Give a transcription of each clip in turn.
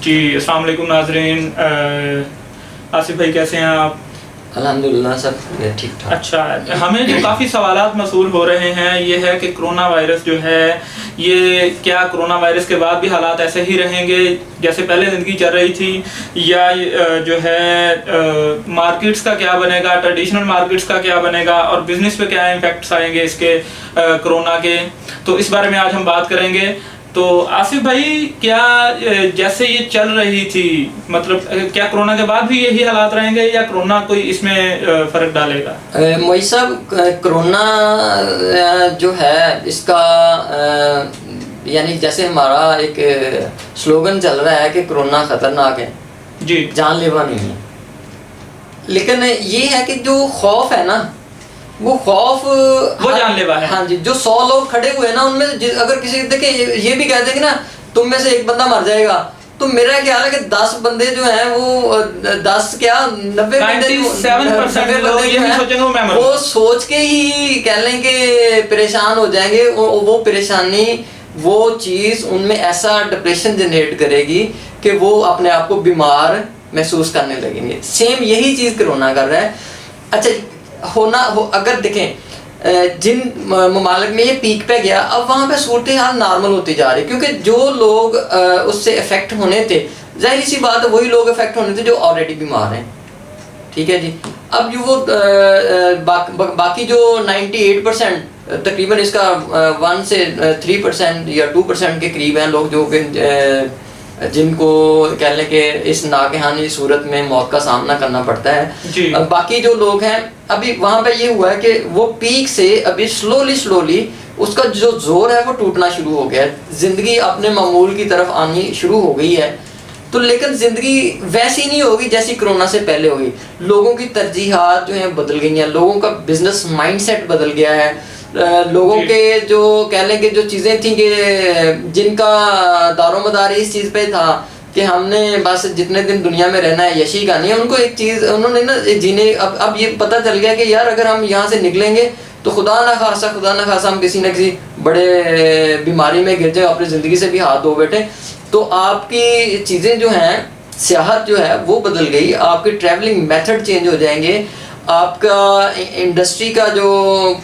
जी अस्सलाम वालेकुम नाज़रीन। आसिफ भाई कैसे हैं आप? अल्हम्दुलिल्लाह सब ठीक ठाक। अच्छा, हमें जो काफ़ी सवालात मसूल हो रहे हैं ये है कि कोरोना वायरस जो है ये क्या कोरोना वायरस के बाद भी हालात ऐसे ही रहेंगे जैसे पहले ज़िंदगी चल रही थी, या जो है मार्केट्स का क्या बनेगा, ट्रेडिशनल मार्केट्स का क्या बनेगा और बिज़नेस पे क्या इम्पैक्ट्स आएंगे इसके कोरोना के। तो इस बारे में आज हम बात करेंगे। तो आसिफ भाई, क्या जैसे ये चल रही थी, मतलब क्या कोरोना के बाद भी यही हालात रहेंगे या कोरोना कोई इसमें फर्क डालेगा? मोई साहब, कोरोना जो है इसका यानी जैसे हमारा एक स्लोगन चल रहा है कि कोरोना खतरनाक है जी, जानलेवा नहीं है, लेकिन ये है कि जो खौफ है ना वो खौफ वो जानलेवा है। हाँ जी, जो 100 लोग खड़े हुए हैं ना उनमें अगर किसी देखे ये भी कह देंगे ना तुम में से एक बंदा मर जाएगा, तो मेरा ख्याल है कि 10 बंदे जो हैं वो 10 क्या 90 बंदे लोग ये नहीं सोचेंगे वो मैं मरूं। वो सोच के ही कह लें कि परेशान हो जाएंगे। वो परेशानी, वो चीज़ उनमें ऐसा डिप्रेशन जनरेट करेगी कि वो अपने आप को बीमार महसूस करने लगेंगे। सेम यही चीज़ कोरोना कर रहा है। अच्छा अगर देखें जिन ममालिक में ये पीक पे गया, अब वहाँ पे सूरत हाल नॉर्मल होती जा रही, क्योंकि जो लोग उससे इफेक्ट होने थे, जाहिर सी बात है वही लोग इफेक्ट होने थे जो ऑलरेडी बीमार हैं। ठीक है जी। अब जो वो बाकी जो 98% तकरीबन इसका 1 से 3% या 2% के करीब हैं लोग जो जिनको कह लें कि इस नागहानी सूरत में मौत का सामना करना पड़ता है। बाकी जो लोग हैं अभी वहाँ पे ये हुआ है कि वो पीक से अभी स्लोली उसका जो जोर है वो टूटना शुरू हो गया है, जिंदगी अपने मामूल की तरफ आनी शुरू हो गई है। तो लेकिन ज़िंदगी वैसी नहीं होगी जैसी कोरोना से पहले हुई। लोगों की तरजीहात जो हैं बदल गई हैं, लोगों का बिजनेस माइंडसेट बदल गया है, लोगों के जो कह लें कि जो चीज़ें थी कि जिनका दारोमदार इस चीज़ पे था कि हमने बस जितने दिन दुनिया में रहना है यशी का नहीं है, उनको एक चीज़ उन्होंने ना जीने अब ये पता चल गया कि यार अगर हम यहाँ से निकलेंगे तो खुदा ना खासा हम किसी न किसी बड़े बीमारी में गिर जाए, अपनी ज़िंदगी से भी हाथ धो बैठे। तो आपकी चीज़ें जो हैं, सियाहत जो है वो बदल गई, आपके ट्रैवलिंग मेथड चेंज हो जाएंगे, आपका इंडस्ट्री का जो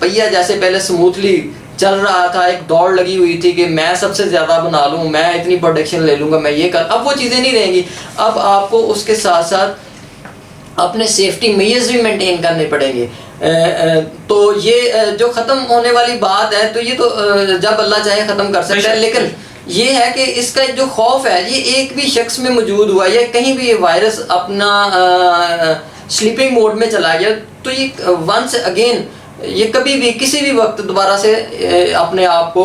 पहिया जैसे पहले स्मूथली चल रहा था, एक दौड़ लगी हुई थी कि मैं सबसे ज़्यादा बना लूँ, मैं इतनी प्रोडक्शन ले लूँगा, मैं ये कर, अब वो चीज़ें नहीं रहेंगी। अब आपको उसके साथ साथ अपने सेफ्टी मेजर्स भी मेंटेन करने पड़ेंगे। तो ये जो ख़त्म होने वाली बात है तो ये तो जब अल्लाह चाहे ख़त्म कर सकता है, लेकिन ये है कि इसका जो खौफ है ये एक भी शख्स में मौजूद हुआ या कहीं भी ये वायरस अपना स्लीपिंग मोड में चला गया तो ये वंस अगेन ये कभी भी किसी भी वक्त दोबारा से अपने आप को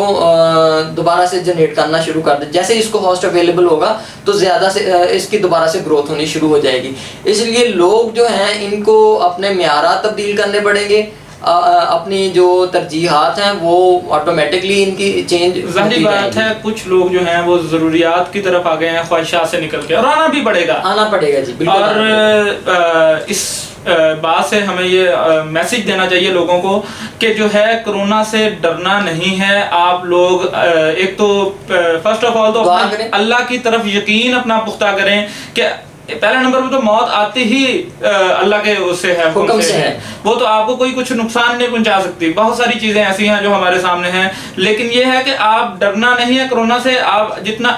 दोबारा से जनरेट करना शुरू कर दे। जैसे इसको होस्ट अवेलेबल होगा तो ज़्यादा से इसकी दोबारा से ग्रोथ होनी शुरू हो जाएगी। इसलिए लोग जो हैं इनको अपने मेयारात तब्दील करने पड़ेंगे, अपनी जो तरजीहात हैं वो ऑटोमेटिकली इनकी चेंज। जाहिर बात है कुछ लोग जो हैं वो ज़रूरियात की तरफ आ गए हैं, ख्वाहिशात से निकल के, और आना भी पड़ेगा, आना पड़ेगा जी बिल्कुल। और इस बात से हमें ये मैसेज देना चाहिए लोगों को कि जो है कोरोना से डरना नहीं है। आप लोग एक तो फर्स्ट ऑफ ऑल तो अल्लाह की तरफ यकीन अपना पुख्ता करें कि पहला नंबर पे तो मौत आती ही अल्लाह के उससे है, हुक्म से है। वो तो आपको कोई कुछ नुकसान नहीं पहुंचा सकती। बहुत सारी चीजें ऐसी हैं जो हमारे सामने हैं, लेकिन ये है कि आप डरना नहीं है कोरोना से। आप जितना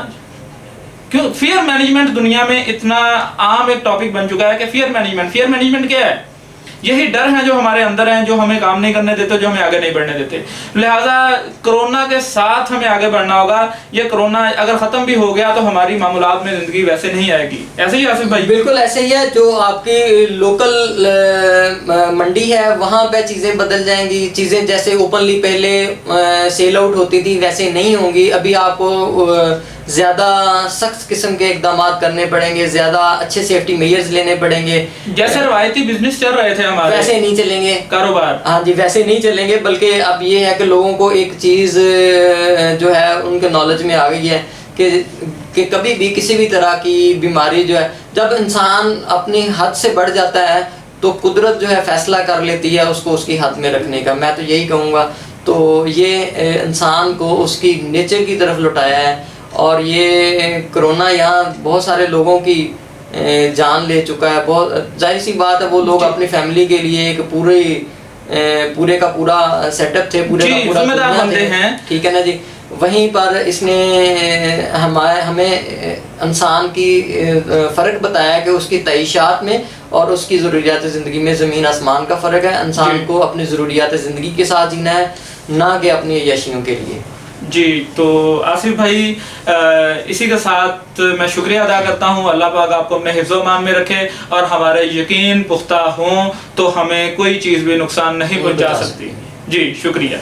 क्यों फियर मैनेजमेंट दुनिया में इतना आम एक टॉपिक बन चुका है कि फियर मैनेजमेंट क्या है? यही डर है जो हमारे अंदर हैं, जो हमें काम नहीं करने देते, जो हमें आगे नहीं बढ़ने देते। लिहाजा कोरोना के साथ हमें आगे बढ़ना होगा। ये कोरोना अगर ख़त्म भी हो गया तो हमारी मामूलात में ज़िंदगी वैसे नहीं आएगी। ऐसे ही आसिफ भाई? बिल्कुल ऐसे ही है। जो आपकी लोकल मंडी है वहाँ पे चीज़ें बदल जाएंगी। चीज़ें जैसे ओपनली पहले सेल आउट होती थी वैसे नहीं होंगी। अभी आपको ज़्यादा सख्त किस्म के इकदाम करने पड़ेंगे, ज़्यादा अच्छे सेफ्टी मेजर्स लेने पड़ेंगे। जैसे रवायती बिजनेस चल रहे थे हमारे वैसे नहीं चलेंगे कारोबार। हाँ जी, वैसे नहीं चलेंगे। बल्कि अब ये है कि लोगों को एक चीज़ जो है उनके नॉलेज में आ गई है कि कभी भी किसी भी तरह की बीमारी जो है, जब इंसान अपनी हद से बढ़ जाता है तो कुदरत जो है फैसला कर लेती है उसको उसकी हद में रखने का। मैं तो यही कहूँगा। तो ये इंसान को उसकी नेचर की तरफ लौटाया है और ये कोरोना यहाँ बहुत सारे लोगों की जान ले चुका है। बहुत जाहिर सी बात है, वो लोग अपनी फैमिली के लिए एक पूरे का पूरा सेटअप थे, पूरे का पूरा जिम्मेदार बंदे हैं, ठीक है ना जी। वहीं पर इसने हमें इंसान की फ़र्क बताया कि उसकी तईशात में और उसकी ज़रूरियात ज़िंदगी में ज़मीन आसमान का फ़र्क है। इंसान को अपनी ज़रूरियात ज़िंदगी के साथ जीना है, ना कि अपनी यशियों के लिए। जी, तो आसिफ भाई इसी के साथ मैं शुक्रिया अदा करता हूँ। अल्लाह पाक आपको अपने हिफ्ज़-ओ-मान में रखे और हमारे यकीन पुख्ता हों तो हमें कोई चीज़ भी नुकसान नहीं पहुँचा सकती। जी शुक्रिया।